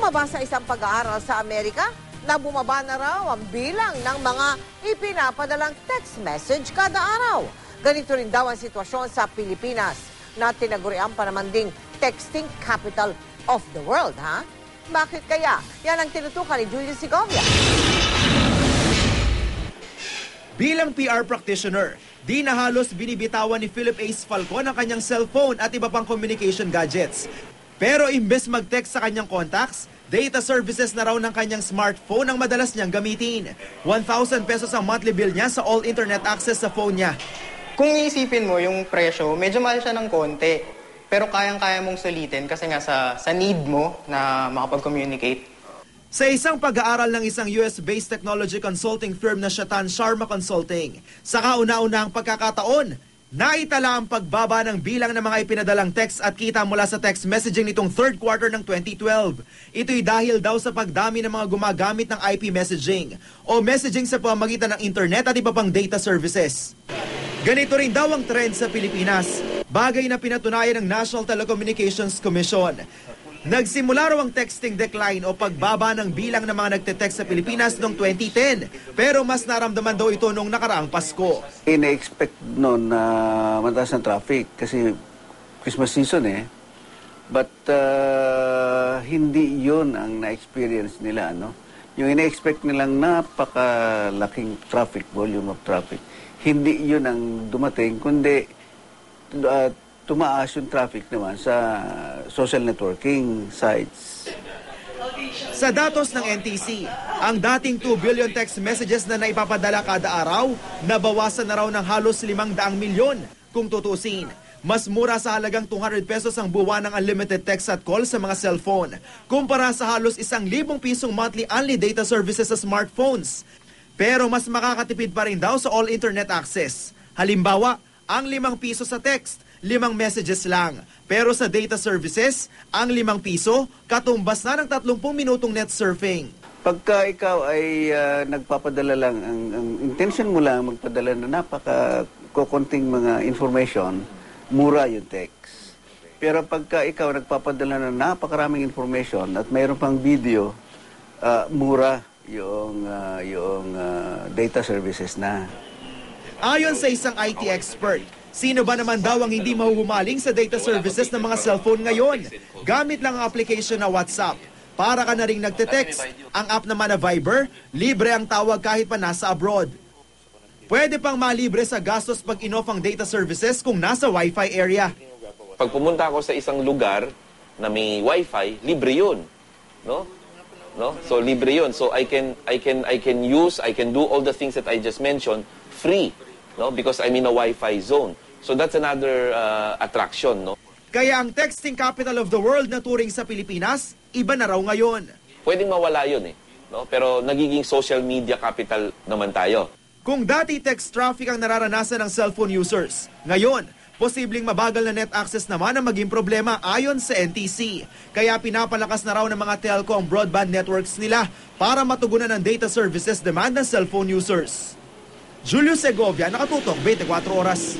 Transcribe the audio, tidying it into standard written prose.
Lumabas sa isang pag-aaral sa Amerika na bumaba na raw ang bilang ng mga ipinapadalang text message kada araw. Ganito rin daw ang sitwasyon sa Pilipinas na tinagurian pa naman ding texting capital of the world, ha? Bakit kaya? Yan ang tinutukan ni Julius Segovia. Bilang PR practitioner, di na halos binibitawan ni Philip Ace Falcon ang kanyang cellphone at iba pang communication gadgets. Pero imbes mag-text sa kanyang contacts, data services na raw ng kanyang smartphone ang madalas niyang gamitin. 1,000 pesos ang monthly bill niya sa all internet access sa phone niya. Kung iisipin mo yung presyo, medyo mahal siya ng konti. Pero kayang-kaya mong sulitin kasi nga sa need mo na makapag-communicate. Sa isang pag-aaral ng isang US-based technology consulting firm na Shatan Sharma Consulting, sa kauna-unahang pagkakataon, naitala ang pagbaba ng bilang ng mga ipinadalang text at kita mula sa text messaging nitong third quarter ng 2012. Ito'y dahil daw sa pagdami ng mga gumagamit ng IP messaging o messaging sa pamamagitan ng internet at iba pang data services. Ganito rin daw ang trend sa Pilipinas, bagay na pinatunayan ng National Telecommunications Commission. Nagsimula raw ang texting decline o pagbaba ng bilang ng mga nagte-text sa Pilipinas noong 2010, pero mas naramdaman daw ito noong nakaraang Pasko. Ina-expect noon na mataas ang traffic kasi Christmas season But hindi yun ang na-experience nila. No? Yung ina-expect nilang napakalaking traffic, volume of traffic, hindi yun ang dumating, kundi tumaas yung traffic naman sa social networking sites. Sa datos ng NTC, ang dating 2 billion text messages na naipapadala kada araw, nabawasan na raw ng halos 500 milyon kung tutusin. Mas mura sa halagang 200 pesos ang buwan ng unlimited text at call sa mga cellphone, kumpara sa halos 1,000 pisong monthly only data services sa smartphones. Pero mas makakatipid pa rin daw sa all internet access. Halimbawa, ang 5 piso sa text, 5 messages lang. Pero sa data services, ang 5 piso, katumbas na ng 30 minutong net surfing. Pagka ikaw ay nagpapadala lang, ang intention mo lang magpadala na napaka-kukunting mga information, mura yung text. Pero pagka ikaw nagpapadala na napakaraming information at mayroon pang video, mura yung data services na. Ayon sa isang IT expert, sino ba naman daw ang hindi mahuhumaling sa data services ng mga cellphone ngayon? Gamit lang ang application na WhatsApp. Para ka na ring nagte-text. Ang app naman na Viber, libre ang tawag kahit pa nasa abroad. Pwede pang malibre sa gastos pag in-off ang data services kung nasa Wi-Fi area. Pag pumunta ako sa isang lugar na may Wi-Fi, libre yun. No? So libre yun. So I can do all the things that I just mentioned free. No, because I'm in a Wi-Fi zone. So that's another attraction, no? Kaya ang texting capital of the world na turing sa Pilipinas, iba na raw ngayon. Pwedeng mawala yun no? Pero nagiging social media capital naman tayo. Kung dati text traffic ang nararanasan ng cellphone users, ngayon, posibleng mabagal na net access naman ang maging problema ayon sa NTC. Kaya pinapalakas na raw ng mga telco ang broadband networks nila para matugunan ang data services demand ng cellphone users. Julius Segovia, Nakatutok, 24 Oras.